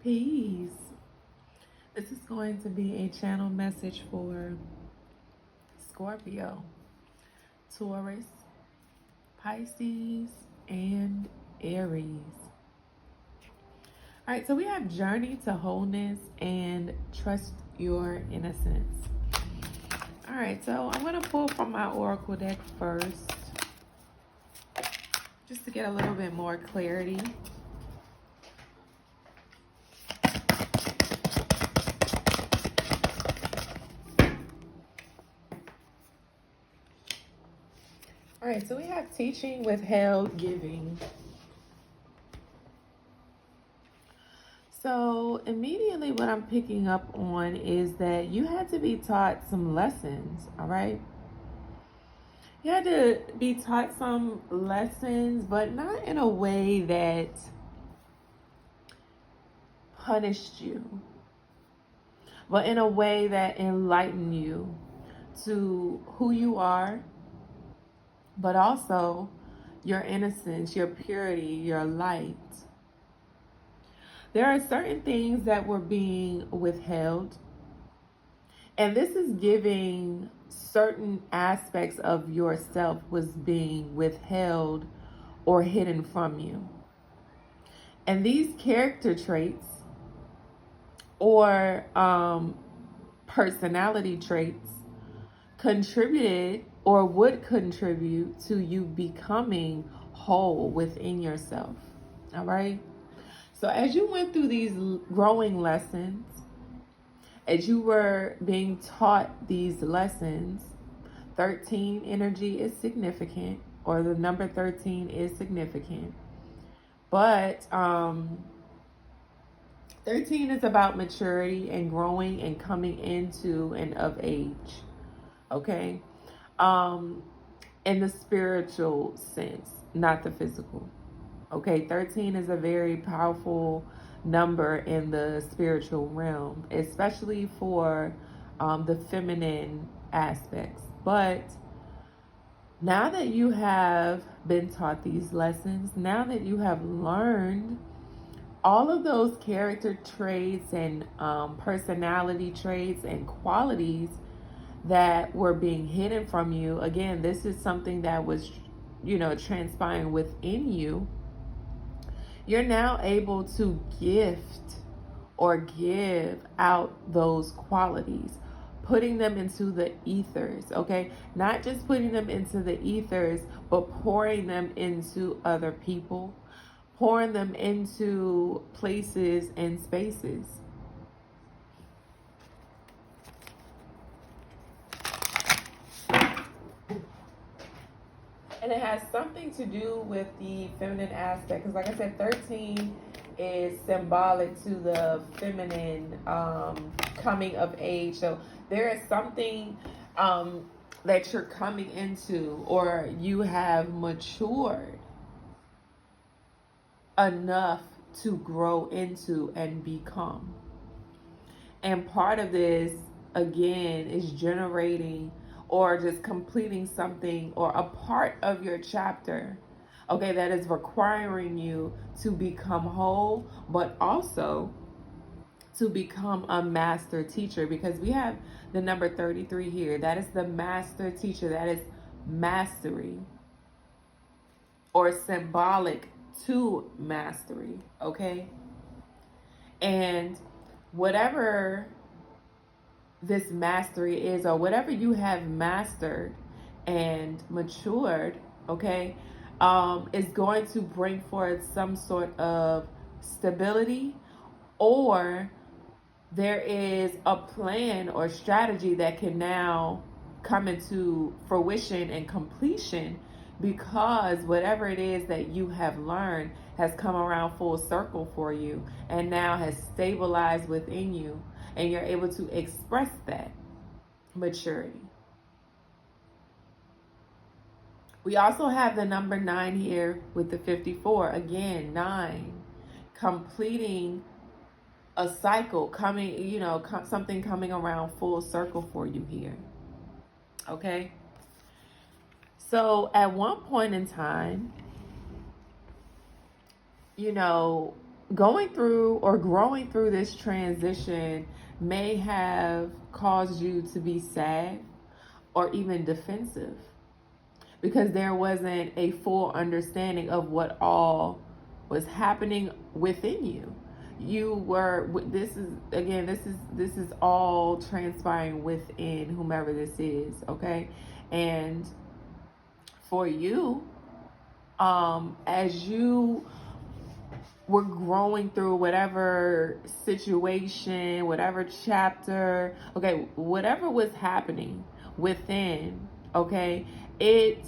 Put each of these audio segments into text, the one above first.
Peace. This is going to be a channel message for Scorpio, Taurus, Pisces, and Aries. All right, so we have Journey to Wholeness and Trust Your Innocence. All right, so I'm going to pull from my Oracle deck first, just to get a little bit more clarity. All right, so we have teaching, withheld, giving. So immediately what I'm picking up on is that you had to be taught some lessons, all right? You had to be taught some lessons, but not in a way that punished you, but in a way that enlightened you to who you are, but also your innocence, your purity, your light. There are certain things that were being withheld, and this is giving certain aspects of yourself was being withheld or hidden from you. And these character traits or personality traits contributed or would contribute to you becoming whole within yourself. All right. So as you went through these growing lessons, as you were being taught these lessons, 13 energy is significant, or the number 13 is significant. But 13 is about maturity and growing and coming into and of age. Okay? In the spiritual sense, not the physical. Okay, 13 is a very powerful number in the spiritual realm, especially for the feminine aspects. But now that you have been taught these lessons, now that you have learned all of those character traits and personality traits and qualities that were being hidden from you, again, this is something that was, transpiring within you. You're now able to gift or give out those qualities, putting them into the ethers, okay? Not just putting them into the ethers, but pouring them into other people, pouring them into places and spaces. And it has something to do with the feminine aspect. Because like I said, 13 is symbolic to the feminine coming of age. So there is something that you're coming into, or you have matured enough to grow into and become. And part of this, again, is generating or just completing something or a part of your chapter, okay, that is requiring you to become whole, but also to become a master teacher, because we have the number 33 here. That is the master teacher. That is mastery, or symbolic to mastery, okay? And whatever this mastery is, or whatever you have mastered and matured, okay, is going to bring forth some sort of stability, or there is a plan or strategy that can now come into fruition and completion, because whatever it is that you have learned has come around full circle for you and now has stabilized within you, and you're able to express that maturity. We also have the number 9 here with the 54. Again, 9, completing a cycle, coming, something coming around full circle for you here. Okay? So at one point in time, going through or growing through this transition may have caused you to be sad or even defensive because there wasn't a full understanding of what all was happening within you. You were, this is all transpiring within whomever this is, okay? And for you, as you were growing through whatever situation, whatever chapter, okay, whatever was happening within, okay, it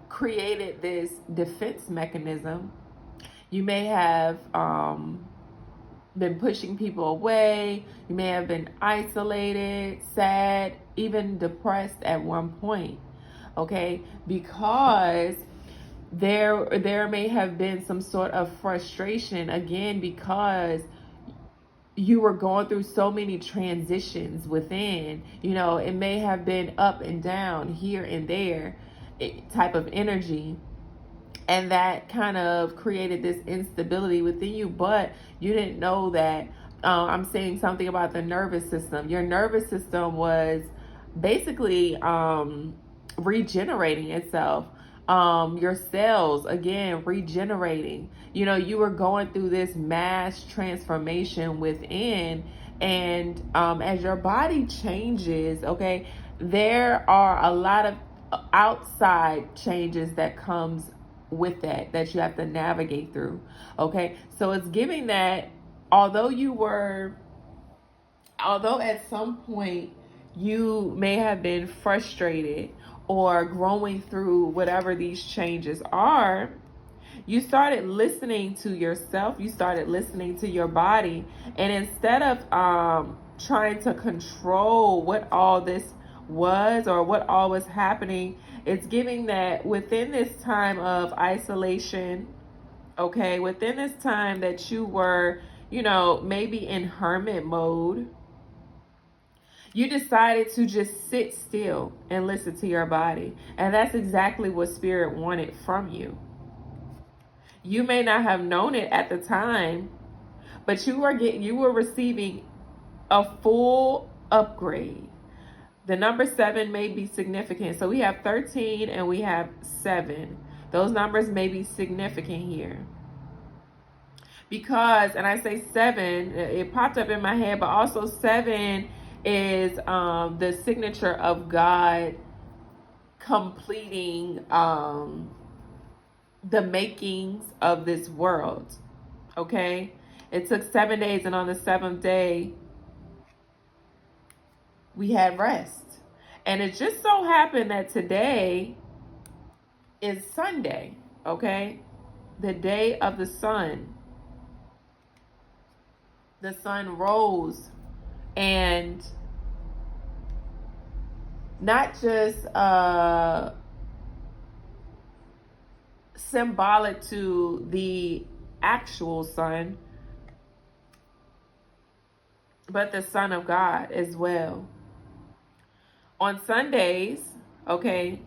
created this defense mechanism. You may have been pushing people away. You may have been isolated, sad, even depressed at one point, okay, because there may have been some sort of frustration, again, because you were going through so many transitions within. It may have been up and down, here and there type of energy, and that kind of created this instability within you. But you didn't know that. I'm saying something about the nervous system. Your nervous system was basically regenerating itself. Your cells, again, regenerating. You were going through this mass transformation within, and as your body changes, okay, there are a lot of outside changes that comes with that you have to navigate through, okay? So it's giving that although at some point you may have been frustrated or growing through whatever these changes are, you started listening to yourself, you started listening to your body, and instead of trying to control what all this was or what all was happening, it's giving that within this time of isolation, okay, within this time that you were, maybe in hermit mode, you decided to just sit still and listen to your body. And that's exactly what Spirit wanted from you. You may not have known it at the time, but you were receiving a full upgrade. The number 7 may be significant. So we have 13 and we have 7. Those numbers may be significant here. Because, and I say 7, it popped up in my head, but also 7 is the signature of God completing the makings of this world. Okay? It took 7 days, and on the 7th day, we had rest. And it just so happened that today is Sunday, okay? The day of the sun. The sun rose, and not just symbolic to the actual sun, but the Son of God as well. On Sundays, okay,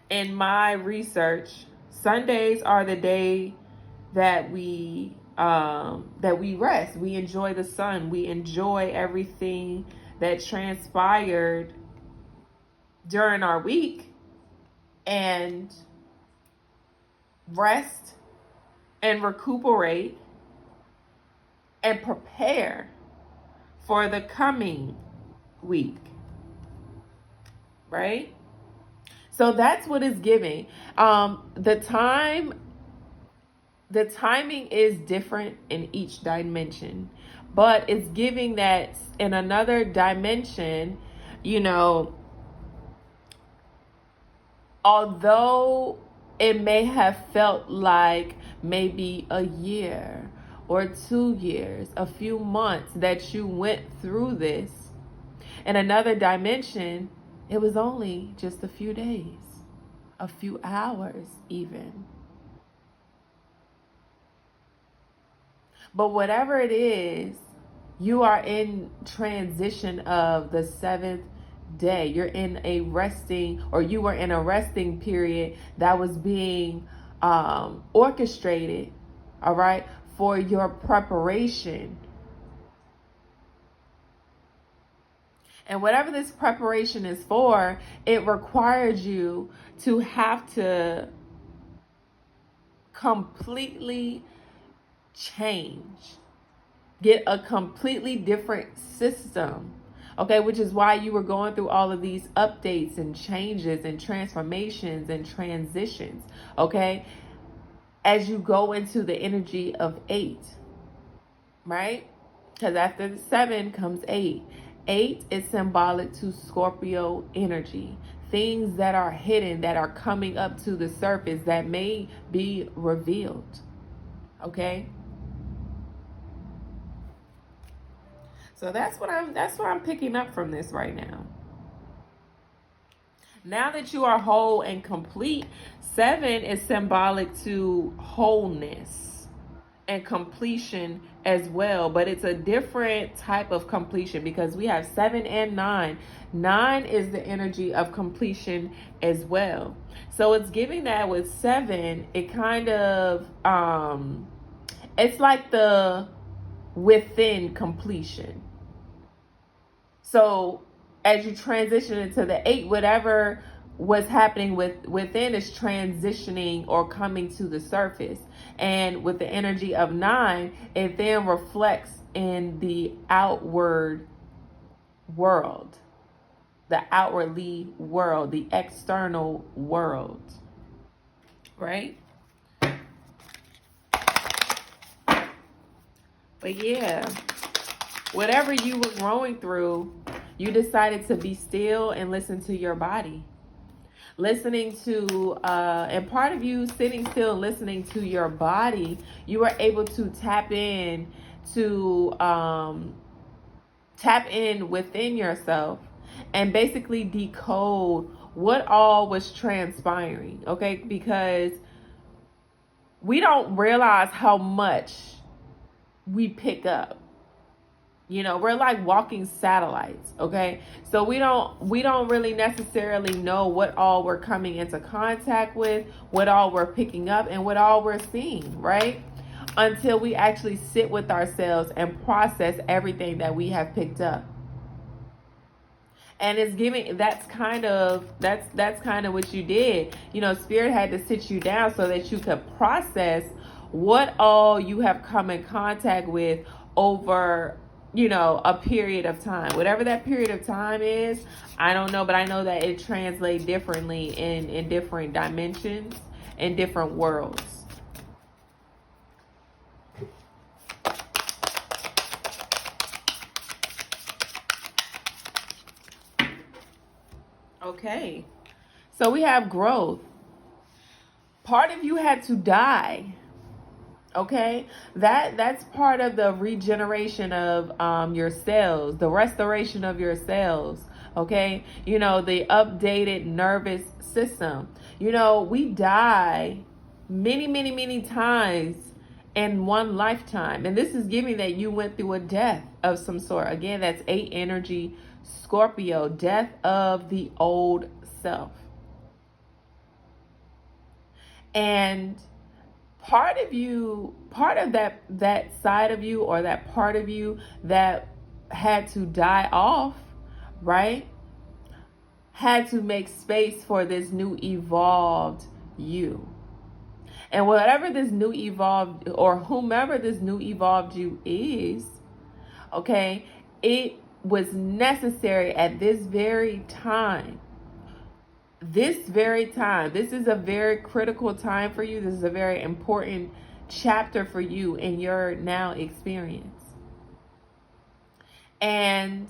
in my research, Sundays are the day that we rest. We enjoy the sun. We enjoy everything that transpired during our week, and rest and recuperate and prepare for the coming week. Right? So that's what it's giving. The timing is different in each dimension, but it's giving that in another dimension, although it may have felt like maybe a year or 2 years, a few months that you went through this, in another dimension, it was only just a few days, a few hours even. But whatever it is, you are in transition of the 7th day. You're in a resting, or you were in a resting period that was being orchestrated, all right, for your preparation. And whatever this preparation is for, it requires you to have to completely change, get a completely different system. Okay, which is why you were going through all of these updates and changes and transformations and transitions. Okay, as you go into the energy of 8, right? Because after the 7 comes 8. 8 is symbolic to Scorpio energy. Things that are hidden, that are coming up to the surface, that may be revealed. Okay? So that's what I'm picking up from this right now. Now that you are whole and complete, 7 is symbolic to wholeness and completion as well, but it's a different type of completion because we have 7 and 9. 9 is the energy of completion as well. So it's giving that with 7, it kind of it's like the within completion. So as you transition into the 8, whatever was happening within is transitioning or coming to the surface. And with the energy of 9, it then reflects in the outward world, the outwardly world, the external world, right? But yeah, whatever you were going through, you decided to be still and listen to your body. Listening to, and part of you sitting still and listening to your body, you were able to tap in within yourself and basically decode what all was transpiring, okay? Because we don't realize how much we pick up. You know, we're like walking satellites, okay? So we don't really necessarily know what all we're coming into contact with, what all we're picking up, and what all we're seeing, right? Until we actually sit with ourselves and process everything that we have picked up. And it's giving, that's kind of what you did. You know, Spirit had to sit you down so that you could process what all you have come in contact with over, you know, a period of time. Whatever that period of time is, I don't know, but I know that it translates differently in different dimensions, in different worlds. Okay, so we have growth. Part of you had to die. Okay, that's part of the regeneration of your cells, the restoration of your cells. Okay, you know, the updated nervous system. You know, we die many times in one lifetime, and this is giving that you went through a death of some sort. Again, that's 8 energy, Scorpio, death of the old self. And part of that side of you, or that part of you that had to die off, right, had to make space for this new evolved you. And whatever this new evolved, or whomever this new evolved you is, okay, it was necessary at this very time. This is a very critical time for you. This is a very important chapter for you in your now experience. And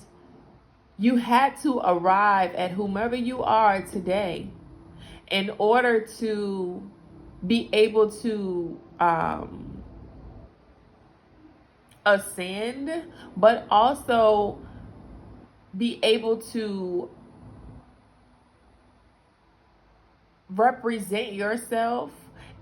you had to arrive at whomever you are today in order to be able to ascend, but also be able to represent yourself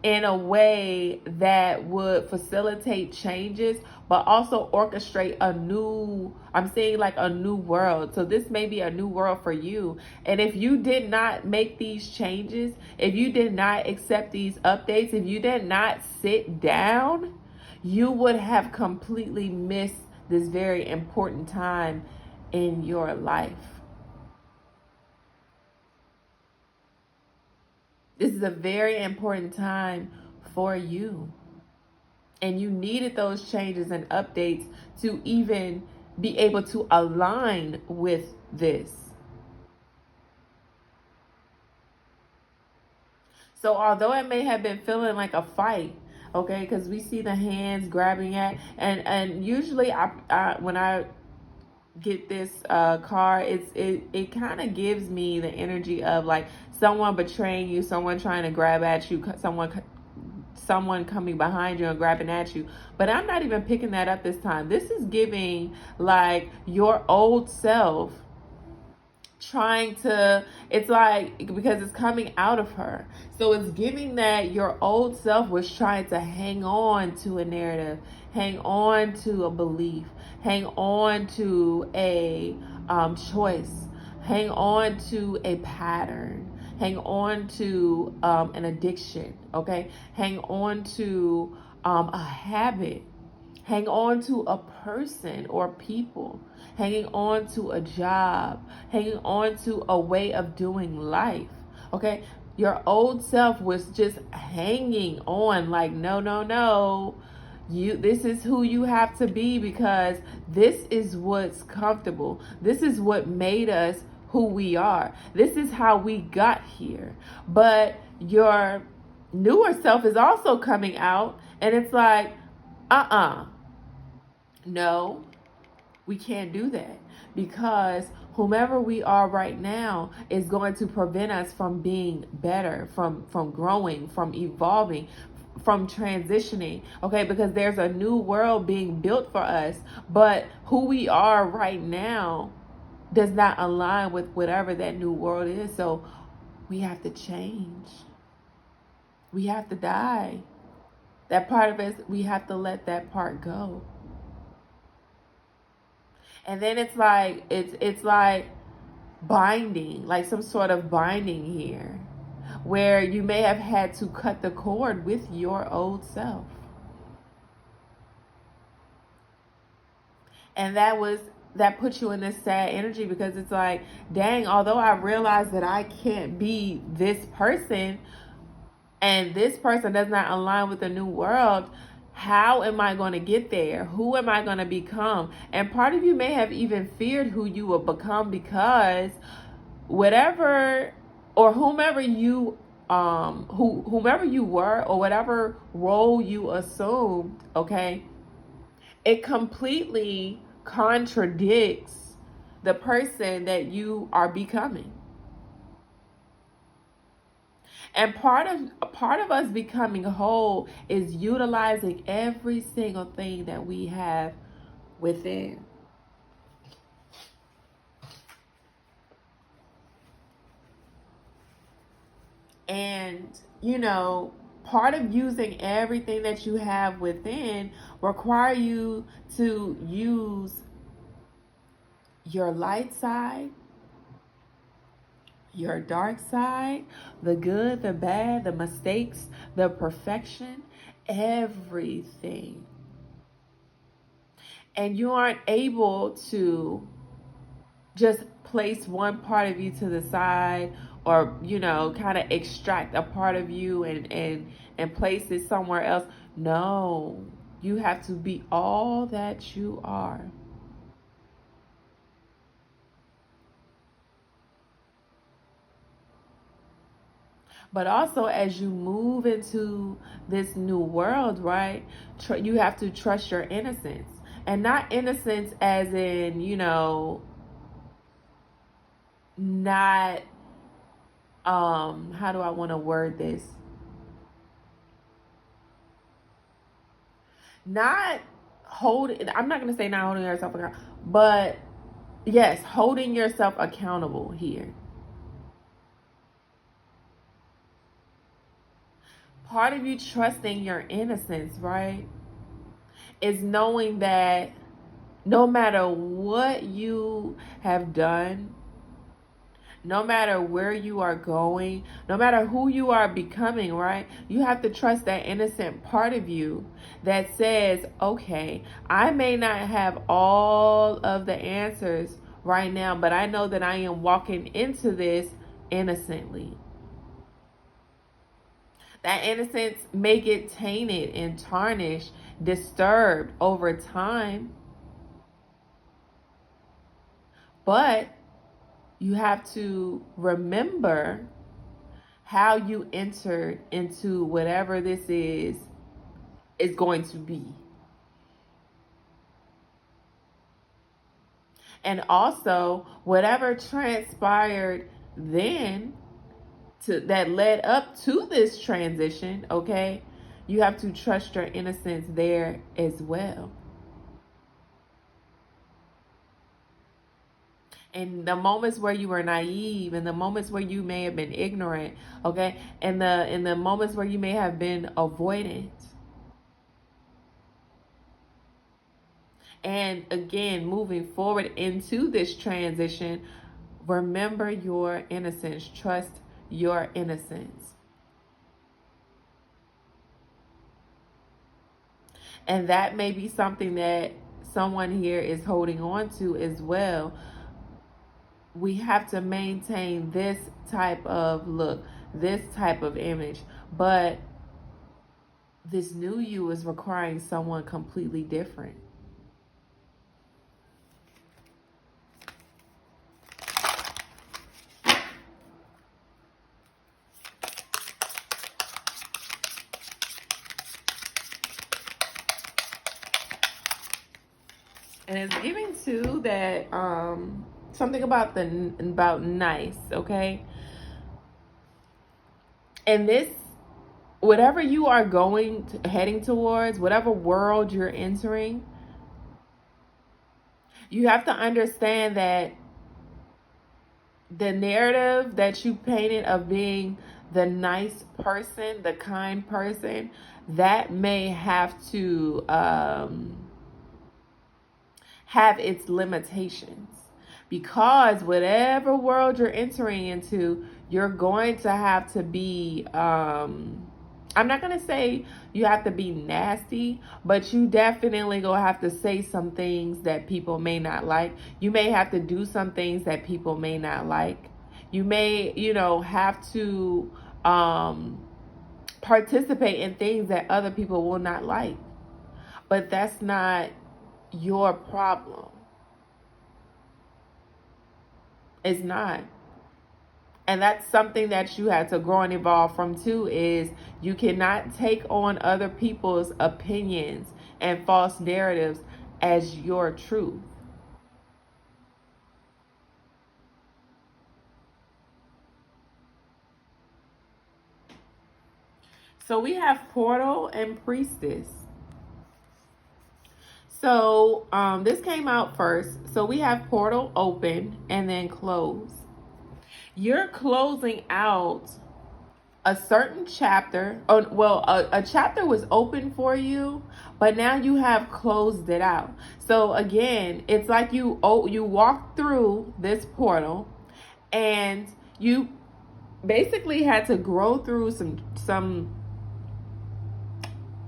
in a way that would facilitate changes, but also orchestrate a new, I'm saying like a new world. So this may be a new world for you. And if you did not make these changes, if you did not accept these updates, if you did not sit down, you would have completely missed this very important time in your life. This is a very important time for you. And you needed those changes and updates to even be able to align with this. So although it may have been feeling like a fight, okay, because we see the hands grabbing at, and usually I when I get this card, it kind of gives me the energy of like someone betraying you, someone trying to grab at you, someone coming behind you and grabbing at you. But I'm not even picking that up this time. This is giving like your old self trying to, it's like, because it's coming out of her, so it's giving that your old self was trying to hang on to a narrative, hang on to a belief, hang on to a choice, hang on to a pattern, hang on to an addiction, okay, hang on to a habit, hang on to a person or people, hanging on to a job, hanging on to a way of doing life. Okay, your old self was just hanging on like, no, no, no. This is who you have to be, because this is what's comfortable. This is what made us who we are. This is how we got here. But your newer self is also coming out, and it's like, no, we can't do that, because whomever we are right now is going to prevent us from being better, from growing, from evolving, from transitioning, okay? Because there's a new world being built for us, but who we are right now does not align with whatever that new world is. So we have to change. We have to die. That part of us, we have to let that part go. And then it's like binding, like some sort of binding here, where you may have had to cut the cord with your old self. And that puts you in this sad energy, because it's like, dang, although I realize that I can't be this person, and this person does not align with the new world, how am I going to get there? Who am I going to become? And part of you may have even feared who you will become, because whatever or whomever you whomever you were, or whatever role you assumed, okay, it completely contradicts the person that you are becoming. And part of us becoming whole is utilizing every single thing that we have within. And, part of using everything that you have within require you to use your light side, your dark side, the good, the bad, the mistakes, the perfection, everything. And you aren't able to just place one part of you to the side, or kind of extract a part of you and place it somewhere else. No, you have to be all that you are. But also, as you move into this new world, right, you have to trust your innocence. And not innocence as in, not, how do I want to word this? Not holding, I'm not going to say not holding yourself accountable, but yes, holding yourself accountable here. Part of you trusting your innocence, right, is knowing that no matter what you have done, No matter where you are going, no matter who you are becoming, right? You have to trust that innocent part of you that says, okay, I may not have all of the answers right now, but I know that I am walking into this innocently. That innocence may get tainted and tarnished, disturbed over time, but you have to remember how you entered into whatever this is going to be. And also, whatever transpired then that led up to this transition, okay, you have to trust your innocence there as well. And the moments where you were naive, and the moments where you may have been ignorant, okay, and the moments where you may have been avoidant. And again, moving forward into this transition, remember your innocence. Trust your innocence. And that may be something that someone here is holding on to as well. We have to maintain this type of look, this type of image, but this new you is requiring someone completely different. And it's giving too that something about nice, okay? And this, whatever you are heading towards, whatever world you're entering, you have to understand that the narrative that you painted of being the nice person, the kind person, that may have to have its limitations, because whatever world you're entering into, you're going to have to be I'm not going to say you have to be nasty, but you definitely going to have to say some things that people may not like. You may have to do some things that people may not like. You may, have to participate in things that other people will not like. But that's not your problem. It's not. And that's something that you had to grow and evolve from too, is you cannot take on other people's opinions and false narratives as your truth. So we have portal and priestess. So this came out first. So we have portal open and then close. You're closing out a certain chapter. A chapter was open for you, but now you have closed it out. So again, it's like you walked through this portal, and you basically had to grow through some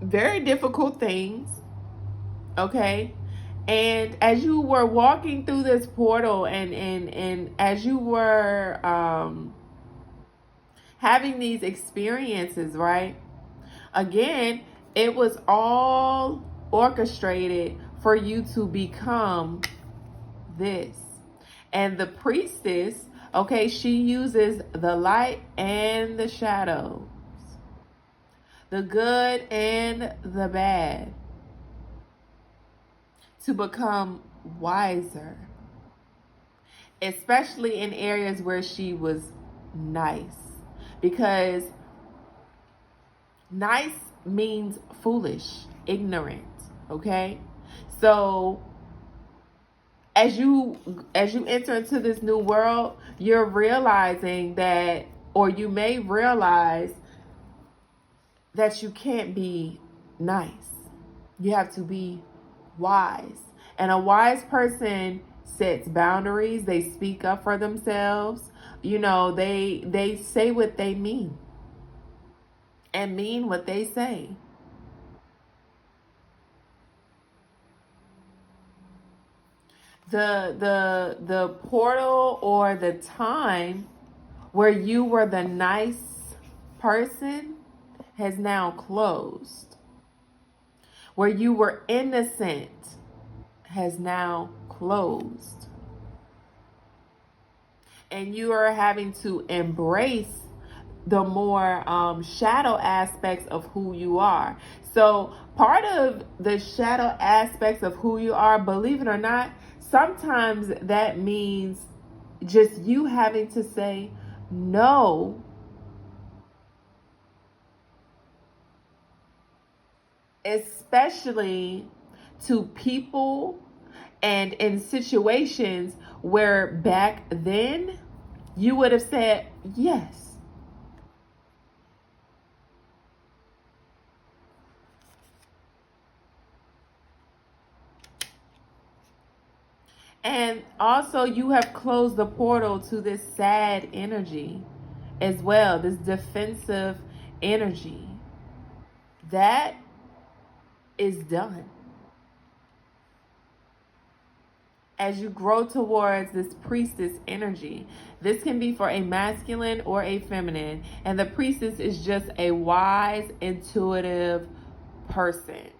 very difficult things, okay? And as you were walking through this portal, and as you were having these experiences, right? Again, it was all orchestrated for you to become this. And the priestess, okay, she uses the light and the shadows, the good and the bad, to become wiser, especially in areas where she was nice, because nice means foolish, ignorant, okay? So as you enter into this new world, you're realizing that, or you may realize that you can't be nice. You have to be wise. And a wise person sets boundaries. They speak up for themselves. they say what they mean and mean what they say. The portal or the time where you were the nice person has now closed. Where you were innocent has now closed. And you are having to embrace the more shadow aspects of who you are. So part of the shadow aspects of who you are, believe it or not, sometimes that means just you having to say no, especially to people and in situations where back then you would have said yes. And also, you have closed the portal to this sad energy as well, this defensive energy. That is done. As you grow towards this priestess energy, this can be for a masculine or a feminine. And the priestess is just a wise, intuitive person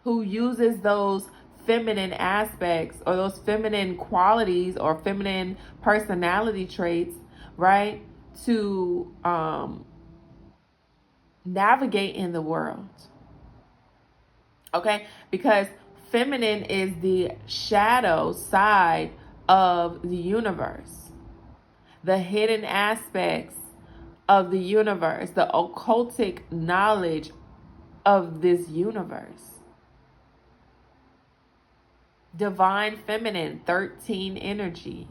who uses those feminine aspects or those feminine qualities or feminine personality traits, right, to navigate in the world. Okay? Because feminine is the shadow side of the universe, the hidden aspects of the universe, the occultic knowledge of this universe. Divine feminine, 13 energy.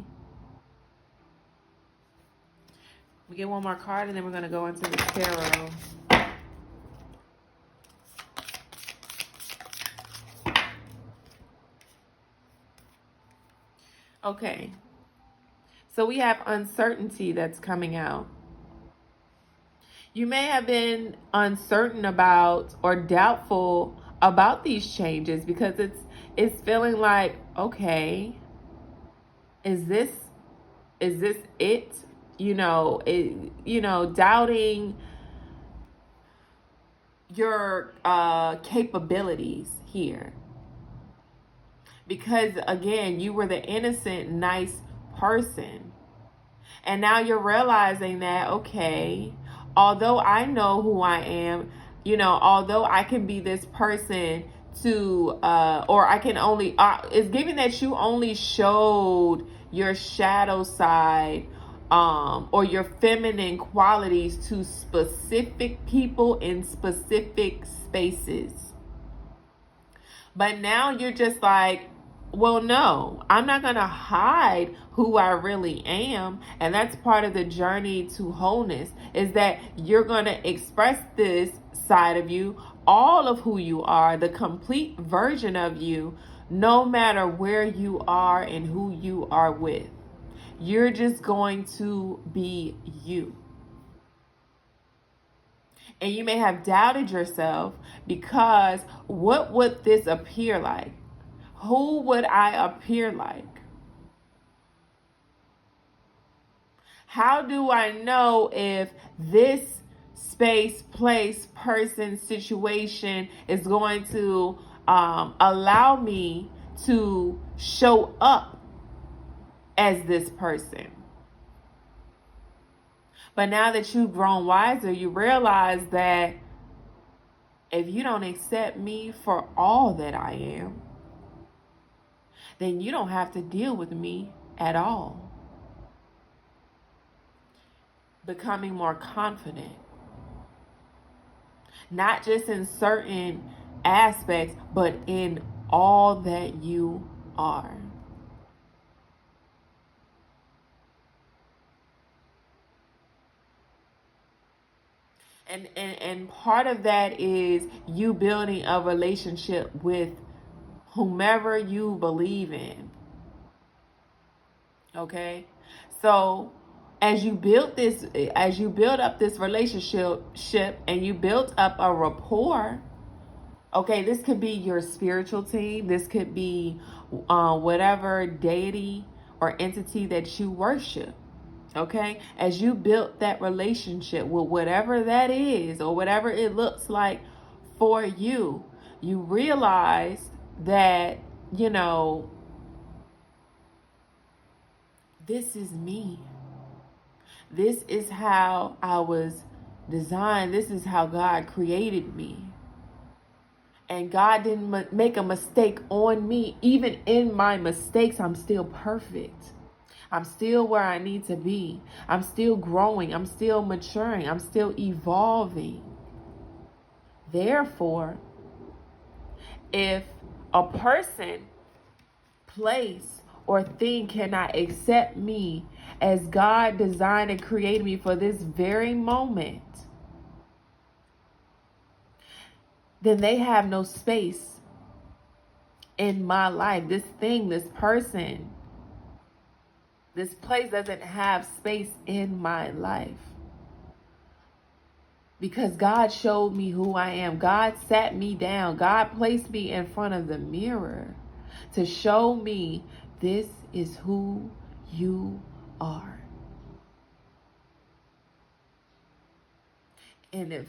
We get one more card and then we're going to go into the tarot. Okay. So we have uncertainty that's coming out. You may have been uncertain about or doubtful about these changes because it's feeling like, okay, is this it? Doubting your capabilities here. Because again, you were the innocent, nice person. And now you're realizing that, okay, although I know who I am, although I can be this person to, or I can only, it's given that you only showed your shadow side, or your feminine qualities to specific people in specific spaces. But now you're just like, well, no, I'm not going to hide who I really am. And that's part of the journey to wholeness, is that you're going to express this side of you, all of who you are, the complete version of you, no matter where you are and who you are with. You're just going to be you. And you may have doubted yourself because what would this appear like? Who would I appear like? How do I know if this space, place, person, situation is going to allow me to show up as this person? But now that you've grown wiser, you realize that if you don't accept me for all that I am, then you don't have to deal with me at all. Becoming more confident. Not just in certain aspects, but in all that you are. And part of that is you building a relationship with whomever you believe in. Okay? So as you build up this relationship and you build up a rapport, okay, this could be your spiritual team. This could be whatever deity or entity that you worship. Okay, as you build that relationship with whatever that is or whatever it looks like for you, you realize that, this is me. This is how I was designed. This is how God created me. And God didn't make a mistake on me. Even in my mistakes, I'm still perfect. I'm still where I need to be. I'm still growing. I'm still maturing. I'm still evolving. Therefore, if a person, place, or thing cannot accept me as God designed and created me for this very moment, then they have no space in my life. This thing, this person, this place doesn't have space in my life. Because God showed me who I am. God sat me down. God placed me in front of the mirror to show me this is who you are. And if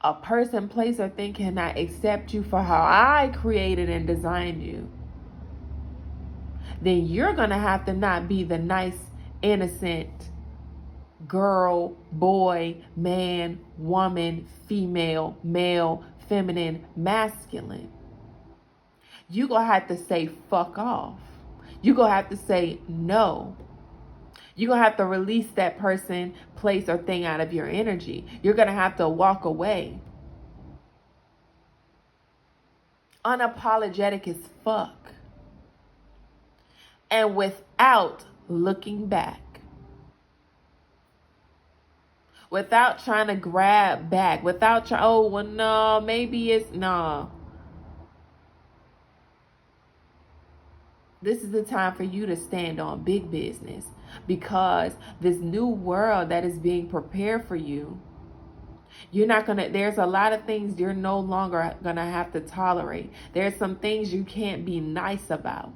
a person, place, or thing cannot accept you for how I created and designed you, then you're going to have to not be the nice, innocent girl, boy, man, woman, female, male, feminine, masculine. You're going to have to say fuck off. You're going to have to say no. You're going to have to release that person, place, or thing out of your energy. You're going to have to walk away. Unapologetic as fuck. And without looking back. Without trying to grab back. Without trying, oh, well, no, maybe it's, no. This is the time for you to stand on big business. Because this new world that is being prepared for you, there's a lot of things you're no longer gonna have to tolerate. There's some things you can't be nice about.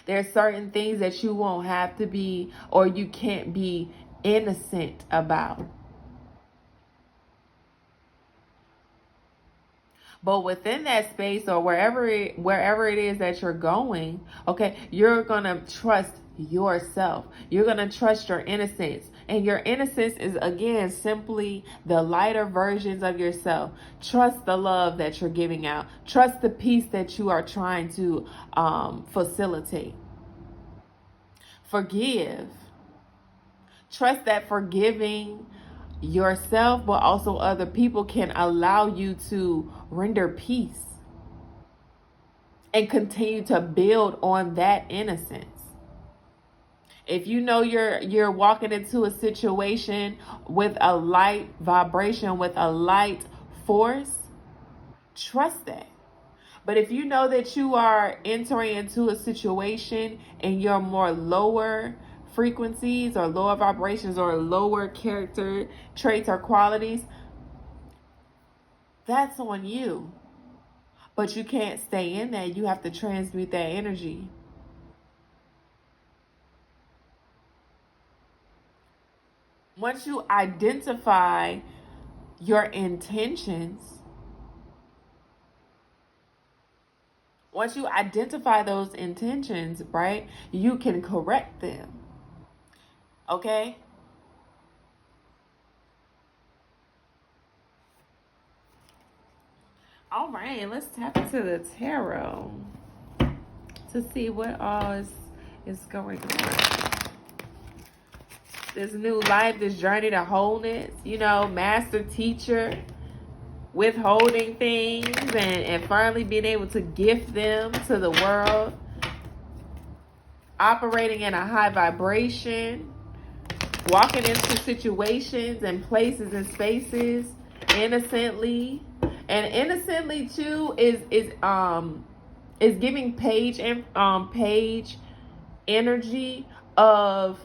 There's certain things that you won't have to be, or you can't be innocent about. But within that space, or wherever it is that you're going, okay, you're going to trust yourself. You're going to trust your innocence. And your innocence is, again, simply the lighter versions of yourself. Trust the love that you're giving out. Trust the peace that you are trying to facilitate. Forgive. Trust that forgiving yourself, but also other people, can allow you to render peace and continue to build on that innocence. If you know you're walking into a situation with a light vibration, with a light force, trust that. But if you know that you are entering into a situation and you're more lower frequencies or lower vibrations or lower character traits or qualities, that's on you. But you can't stay in that. You have to transmute that energy. Once you identify your intentions, once you identify those intentions, right, you can correct them. Okay? All right, let's tap into the tarot to see what all is going on. This new life, this journey to wholeness, master teacher, withholding things and finally being able to gift them to the world, operating in a high vibration, walking into situations and places and spaces innocently. And innocently too is giving page energy of,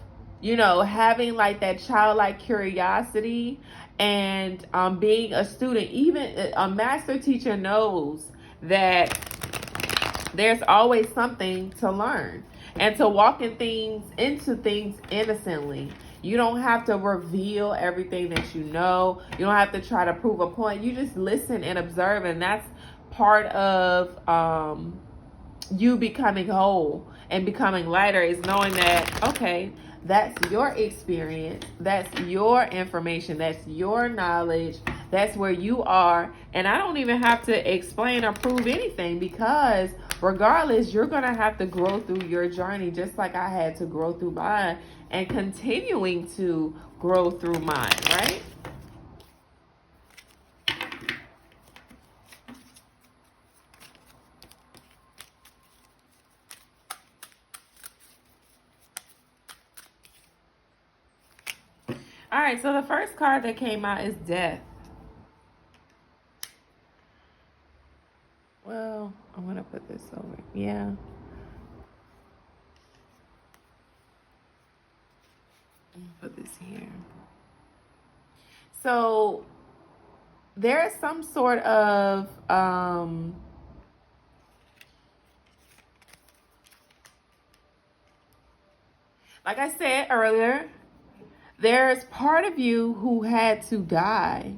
having like that childlike curiosity and being a student. Even a master teacher knows that there's always something to learn and to walk into things innocently. You don't have to reveal everything that you know. You don't have to try to prove a point. You just listen and observe, and that's part of you becoming whole and becoming lighter, is knowing that, okay, that's your experience, that's your information, that's your knowledge, that's where you are, and I don't even have to explain or prove anything, because regardless, you're going to have to grow through your journey just like I had to grow through mine, and continuing to grow through mine, right? All right, so the first card that came out is Death. Well, I'm going to put this over. Yeah. Put this here. So there is some sort of like I said earlier, there's part of you who had to die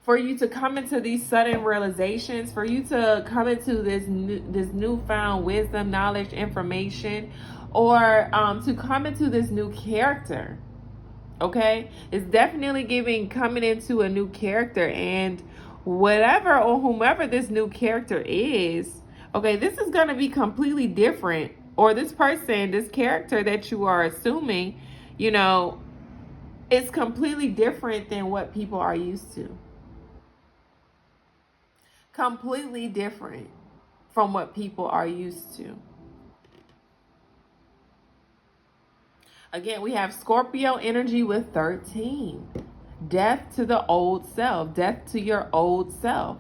for you to come into these sudden realizations, for you to come into this newfound wisdom, knowledge, information, or to come into this new character. Okay, it's definitely coming into a new character, and whatever or whomever this new character is, okay, this is going to be completely different, or this character that you are assuming, it's completely different than what people are used to. Completely different from what people are used to. Again, we have Scorpio energy with 13. Death to the old self. Death to your old self.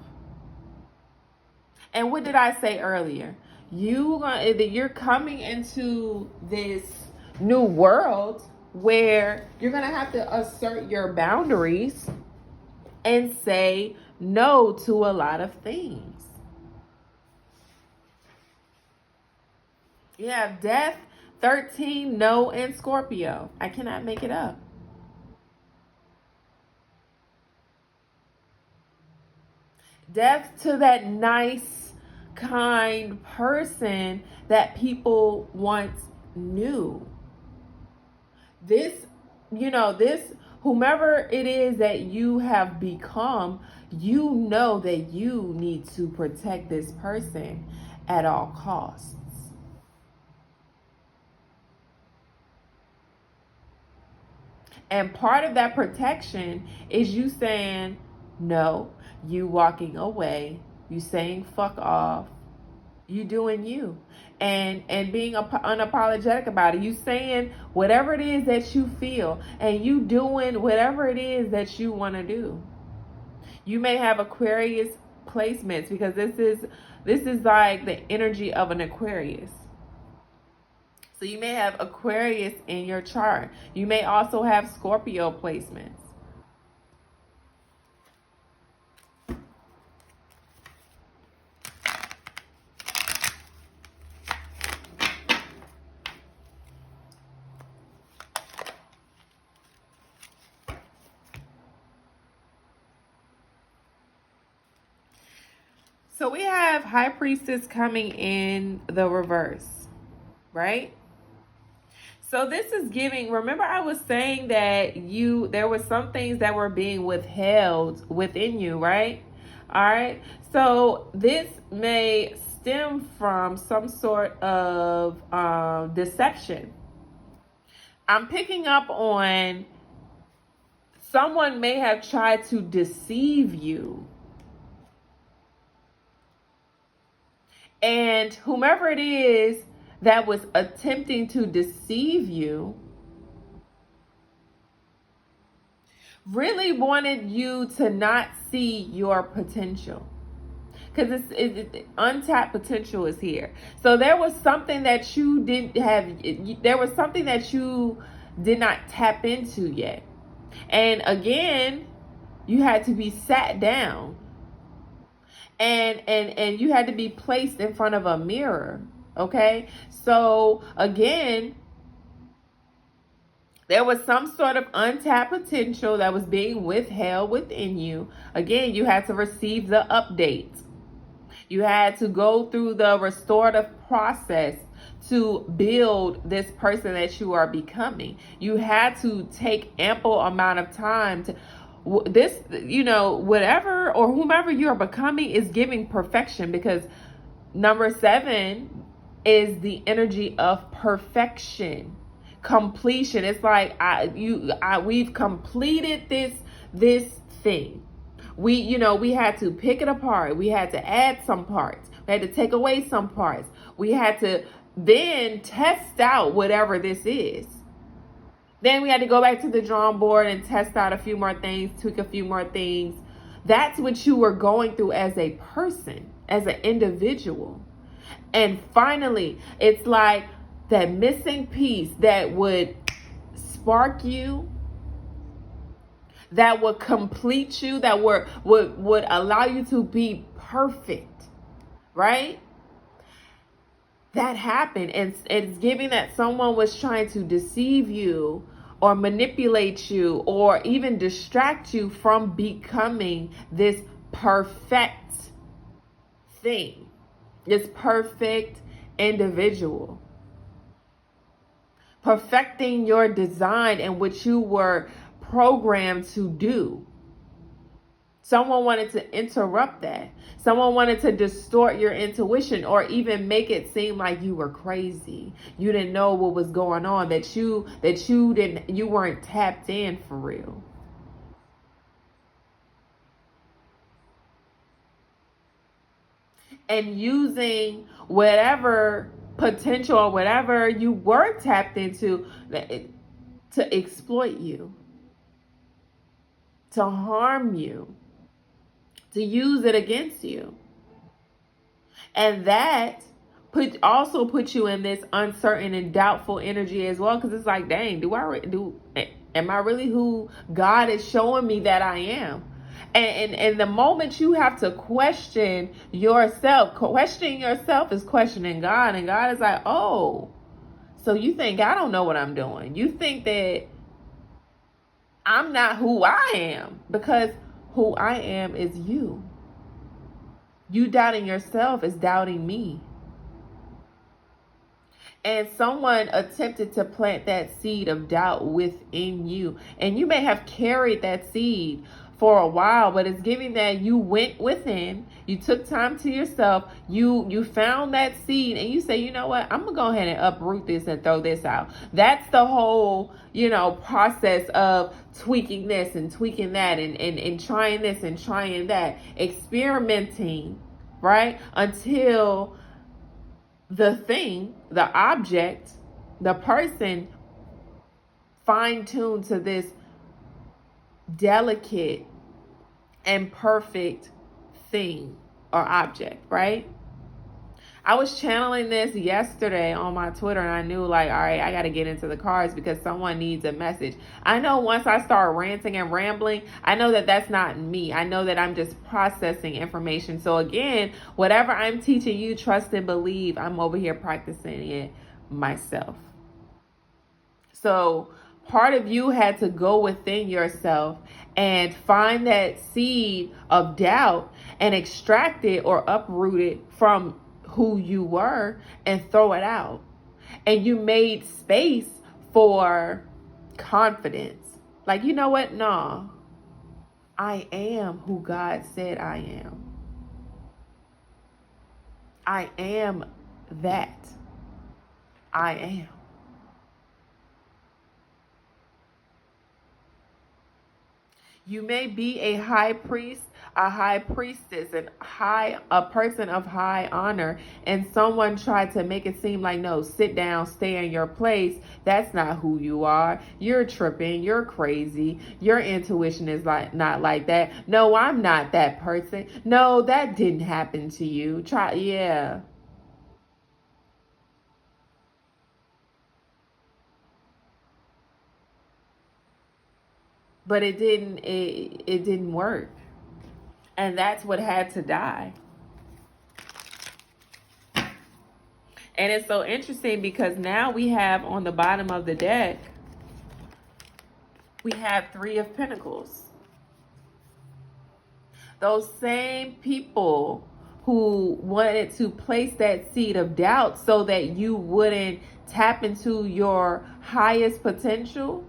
And what did I say earlier? You're coming into this new world where you're going to have to assert your boundaries and say no to a lot of things. You have Death, 13, no, and Scorpio. I cannot make it up. Death to that nice, kind person that people once knew. This, whomever it is that you have become, you know that you need to protect this person at all costs. And part of that protection is you saying no, you walking away, you saying fuck off, you doing you, and being unapologetic about it. You saying whatever it is that you feel, and you doing whatever it is that you want to do. You may have Aquarius placements, because this is like the energy of an Aquarius. So you may have Aquarius in your chart. You may also have Scorpio placements. So we have High Priestess coming in the reverse, right? So this is giving, remember I was saying that there were some things that were being withheld within you, right? All right. So this may stem from some sort of deception. I'm picking up on someone may have tried to deceive you. And whomever it is that was attempting to deceive you really wanted you to not see your potential, because untapped potential is here. So there was something that you didn't have. There was something that you did not tap into yet. And again, you had to be sat down, and you had to be placed in front of a mirror. Okay? So again, there was some sort of untapped potential that was being withheld within you. Again, you had to receive the update. You had to go through the restorative process to build this person that you are becoming. You had to take ample amount of time to this, whatever or whomever you're becoming is giving perfection, because number 7 is the energy of perfection, completion. It's like we've completed this thing. We had to pick it apart. We had to add some parts. We had to take away some parts. We had to then test out whatever this is. Then we had to go back to the drawing board and test out a few more things, tweak a few more things. That's what you were going through as a person, as an individual. And finally, it's like that missing piece that would spark you, that would complete you, that would allow you to be perfect, right? That happened, and it's giving that someone was trying to deceive you or manipulate you or even distract you from becoming this perfect thing, this perfect individual, perfecting your design and what you were programmed to do. Someone wanted to interrupt that. Someone wanted to distort your intuition or even make it seem like you were crazy. You didn't know what was going on, that you weren't tapped in for real. And using whatever potential or whatever you were tapped into to exploit you, to harm you, to use it against you. And that also put you in this uncertain and doubtful energy as well, because it's like, dang, am I really who God is showing me that I am? And the moment you have to question yourself, questioning yourself is questioning God, and God is like, oh, so you think I don't know what I'm doing? You think that I'm not who I am, because who I am is you. You doubting yourself is doubting me. And someone attempted to plant that seed of doubt within you. And you may have carried that seed for a while, but it's giving that you went within, you took time to yourself, you found that seed, and you say, you know what, I'm gonna go ahead and uproot this and throw this out. That's the whole, process of tweaking this and tweaking that and trying this and trying that, experimenting, right? Until the thing, the object, the person fine-tuned to this delicate and perfect thing or object, right? I was channeling this yesterday on my Twitter, and I knew, like, all right, I got to get into the cards because someone needs a message. I know once I start ranting and rambling, I know that that's not me. I know that I'm just processing information. So again, whatever I'm teaching you, trust and believe, I'm over here practicing it myself. So part of you had to go within yourself and find that seed of doubt and extract it or uproot it from who you were and throw it out. And you made space for confidence. Like, you know what? No, I am who God said I am. I am that. I am. You may be a high priest a high priestess and a person of high honor, and someone tried to make it seem like, no, sit down, stay in your place. That's not who you are. You're tripping. You're crazy. Your intuition is not like that. No, I'm not that person. No, that didn't happen to you. Yeah. But it didn't work. And that's what had to die. And it's so interesting because now we have on the bottom of the deck, we have 3 of Pentacles. Those same people who wanted to place that seed of doubt so that you wouldn't tap into your highest potential,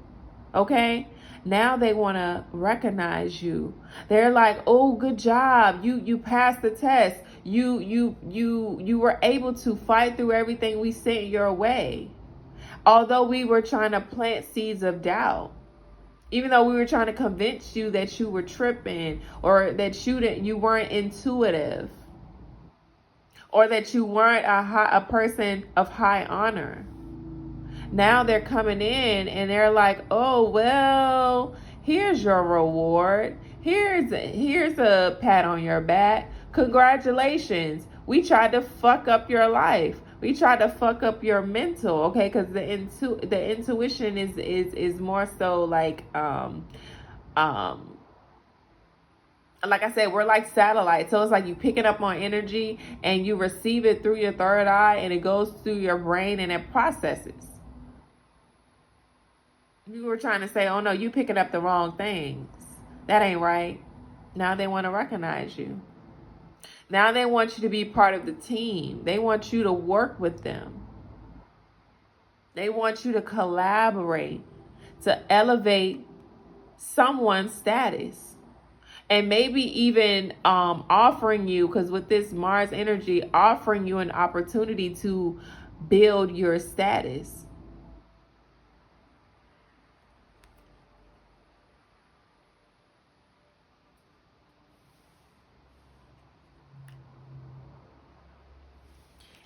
okay? Now they want to recognize you. They're like, "Oh, good job. You passed the test. You were able to fight through everything we sent your way." Although we were trying to plant seeds of doubt. Even though we were trying to convince you that you were tripping, or that you weren't intuitive, or that you weren't a person of high honor. Now they're coming in and they're like, "Oh, well, here's your reward. Here's a pat on your back. Congratulations. We tried to fuck up your life. We tried to fuck up your mental," okay? Because the intuition is more so like like I said, we're like satellites. So it's like you pick it up on energy and you receive it through your third eye, and it goes through your brain and it processes. You were trying to say, "Oh no, you picking up the wrong things. That ain't right." Now they want to recognize you. Now they want you to be part of the team. They want you to work with them. They want you to collaborate to elevate someone's status. And maybe even offering you, because with this Mars energy, offering you an opportunity to build your status.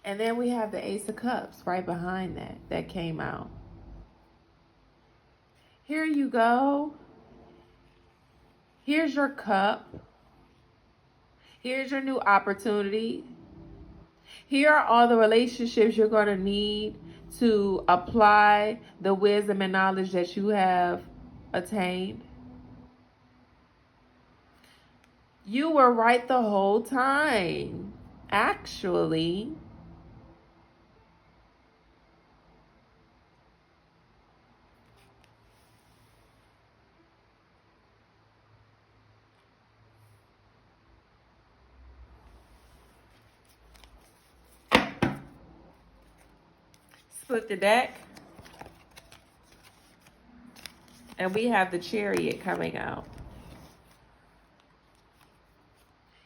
And then we have the Ace of Cups right behind that came out. Here you go. Here's your cup. Here's your new opportunity. Here are all the relationships you're going to need to apply the wisdom and knowledge that you have attained. You were right the whole time, actually. Split the deck. And we have the Chariot coming out.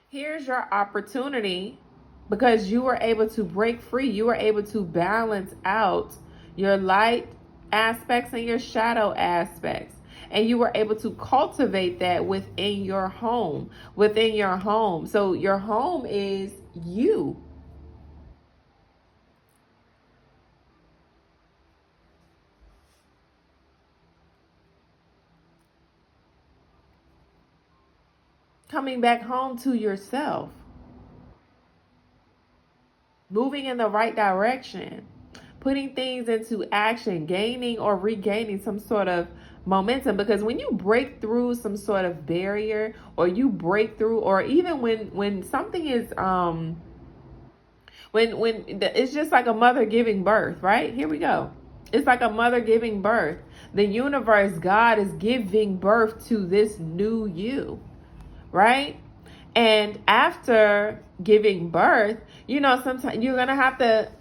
Here's your opportunity, because you were able to break free. You were able to balance out your light aspects and your shadow aspects. And you were able to cultivate that within your home. Within your home. So your home is you. Coming back home to yourself. Moving in the right direction. Putting things into action. Gaining or regaining some sort of momentum. Because when you break through some sort of barrier, or you break through, or even when something is it's just like a mother giving birth, right? Here we go. It's like a mother giving birth. The universe, God, is giving birth to this new you, right? And after giving birth, sometimes you're gonna have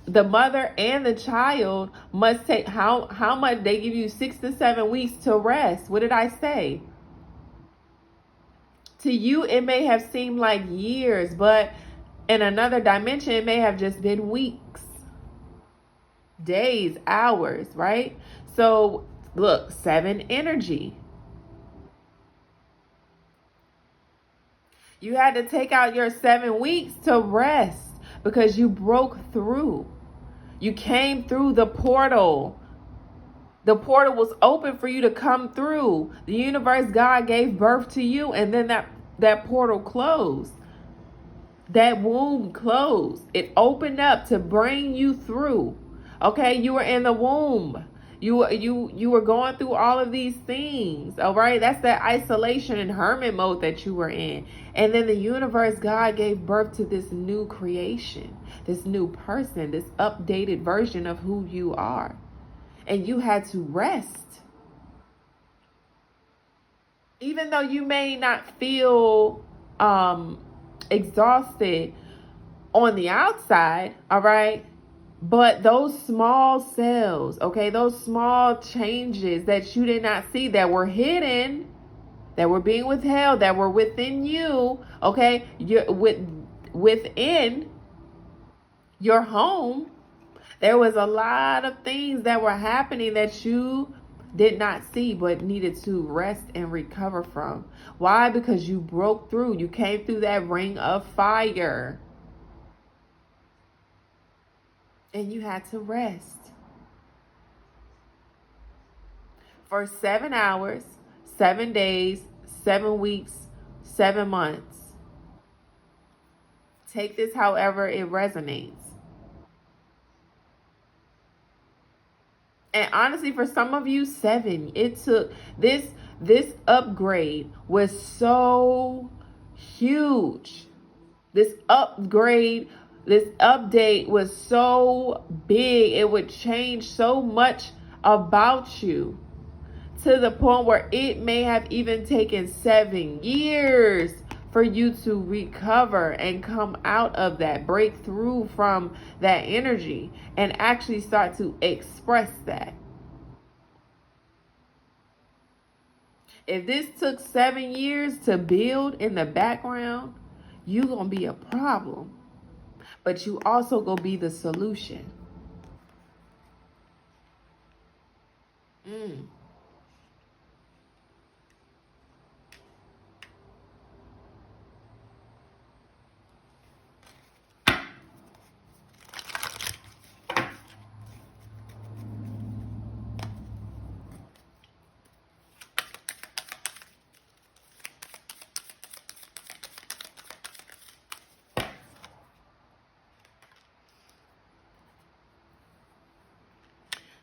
the mother and the child must take how much they give you 6 to 7 weeks to rest. What did I say? To you, it may have seemed like years, but in another dimension, it may have just been weeks, days, hours, right? So look, 7 energy. You had to take out your 7 weeks to rest because you broke through. You came through the portal. The portal was open for you to come through. The universe, God gave birth to you, and then that portal closed. That womb closed. It opened up to bring you through. Okay, you were in the womb. You were going through all of these things. All right, that's that isolation and hermit mode that you were in. And then the universe, God gave birth to this new creation, this new person, this updated version of who you are. And you had to rest. Even though you may not feel exhausted on the outside, all right? But those small cells, okay, those small changes that you did not see, that were hidden, that were being withheld, that were within you, okay, within your home, there was a lot of things that were happening that you did not see but needed to rest and recover from. Why? Because you broke through. You came through that ring of fire. And you had to rest. For 7 hours, 7 days, 7 weeks, 7 months. Take this however it resonates. And honestly, for some of you, 7. It took this upgrade was so huge. This upgrade, this update was so big. It would change so much about you, to the point where it may have even taken 7 years for you to recover and come out of that, break through from that energy and actually start to express that. If this took 7 years to build in the background, you're going to be a problem, but you also going to be the solution.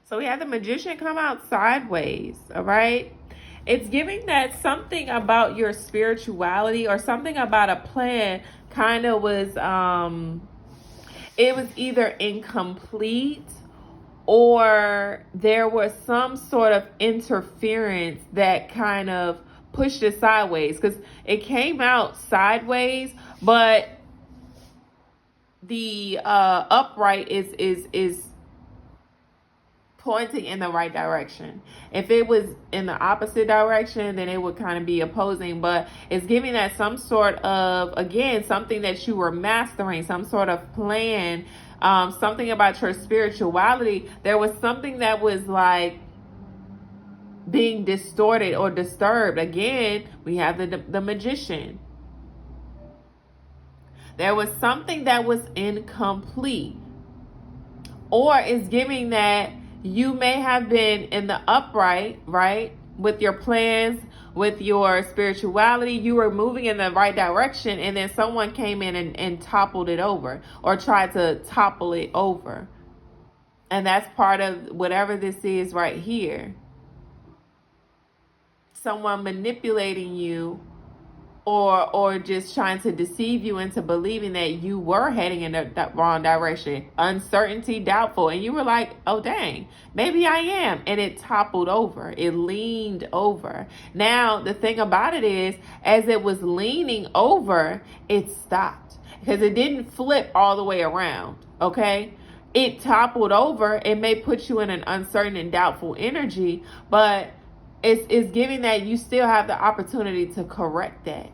So we had the Magician come out sideways, all right? It's giving that something about your spirituality or something about a plan kind of was, it was either incomplete or there was some sort of interference that kind of pushed it sideways, because it came out sideways, but the upright is pointing in the right direction. If it was in the opposite direction, then it would kind of be opposing, but it's giving that some sort of, again, something that you were mastering, some sort of plan, something about your spirituality. There was something that was like being distorted or disturbed. Again, we have the Magician. There was something that was incomplete, or it's giving that you may have been in the upright, right? With your plans, with your spirituality, you were moving in the right direction, and then someone came in and toppled it over, or tried to topple it over. And that's part of whatever this is right here. Someone manipulating you, or just trying to deceive you into believing that you were heading in the wrong direction. Uncertainty, doubtful. And you were like, oh, dang, maybe I am. And it toppled over. It leaned over. Now, the thing about it is, as it was leaning over, it stopped. Because it didn't flip all the way around, okay? It toppled over. It may put you in an uncertain and doubtful energy, but it's giving that you still have the opportunity to correct that,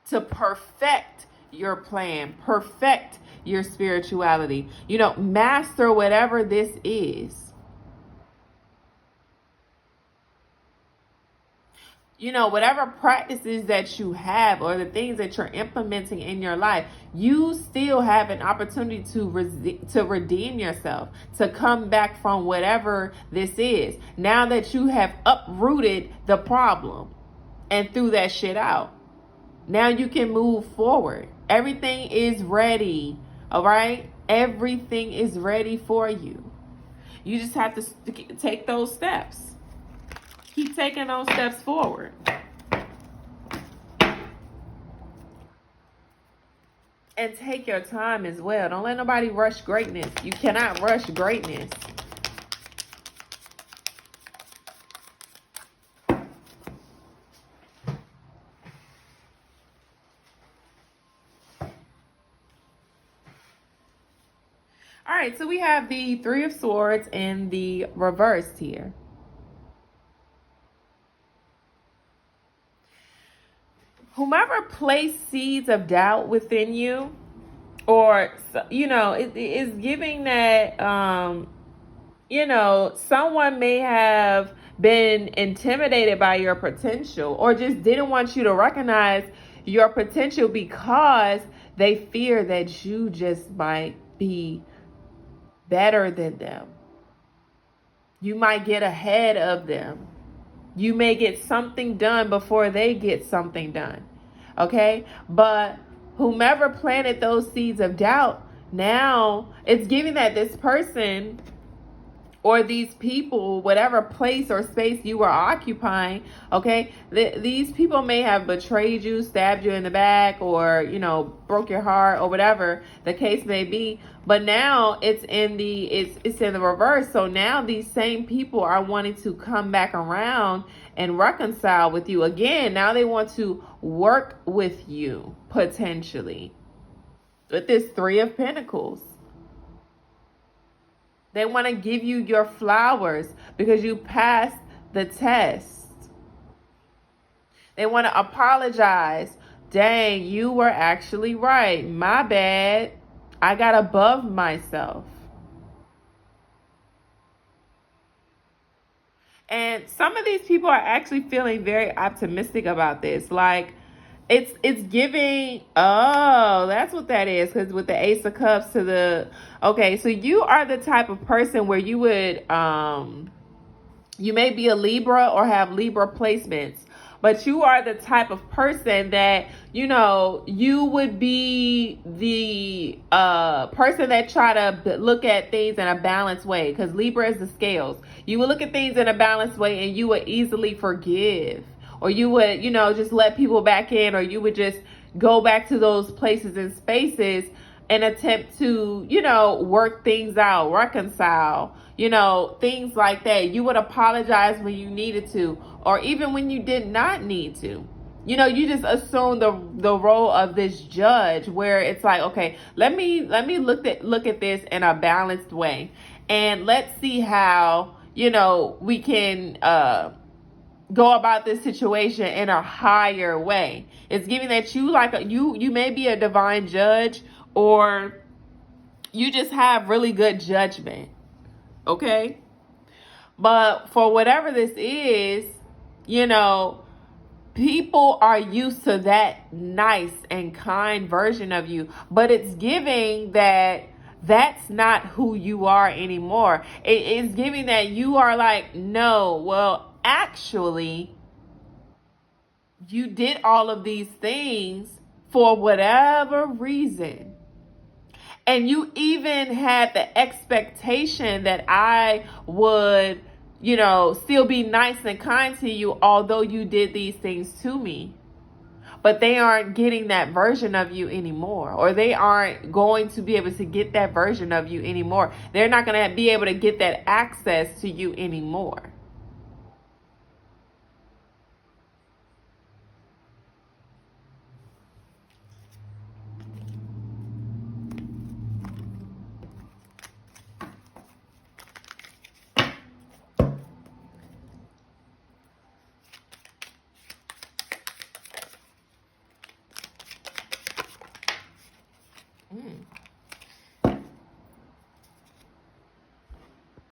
to perfect your plan, perfect your spirituality, master whatever this is. whatever practices that you have or the things that you're implementing in your life, you still have an opportunity to redeem yourself, to come back from whatever this is. Now that you have uprooted the problem and threw that shit out, now you can move forward. Everything is ready. All right? Everything is ready for you. You just have to take those steps. Keep taking those steps forward. And take your time as well. Don't let nobody rush greatness. You cannot rush greatness. All right, so we have the Three of Swords in the reverse here. Whomever placed seeds of doubt within you, or, it is giving that, someone may have been intimidated by your potential or just didn't want you to recognize your potential because they fear that you just might be better than them. You might get ahead of them. You may get something done before they get something done. Okay? But whomever planted those seeds of doubt, now it's giving that this person or these people, whatever place or space you were occupying, okay, these people may have betrayed you, stabbed you in the back, or, broke your heart, or whatever the case may be. But now it's in the reverse. So now these same people are wanting to come back around and reconcile with you again. Now they want to work with you, potentially, with this Three of Pentacles. They want to give you your flowers because you passed the test. They want to apologize. Dang, you were actually right. My bad. I got above myself. And some of these people are actually feeling very optimistic about this. Like, it's giving, that's what that is, because with the Ace of Cups to the, okay, so you are the type of person where you would, you may be a Libra or have Libra placements, but you are the type of person that, you would be the person that try to look at things in a balanced way, because Libra is the scales. You would look at things in a balanced way and you would easily forgive. Or you would, just let people back in, or you would just go back to those places and spaces and attempt to, work things out, reconcile, things like that. You would apologize when you needed to, or even when you did not need to. You just assume the role of this judge, where it's like, okay, let me look at this in a balanced way, and let's see how, we can go about this situation in a higher way. It's giving that you may be a divine judge, or you just have really good judgment. Okay? But for whatever this is, people are used to that nice and kind version of you, but it's giving that that's not who you are anymore. It is giving that you are like, no, well, actually, you did all of these things for whatever reason. And you even had the expectation that I would, still be nice and kind to you, although you did these things to me. But they aren't getting that version of you anymore, or they aren't going to be able to get that version of you anymore. They're not going to be able to get that access to you anymore.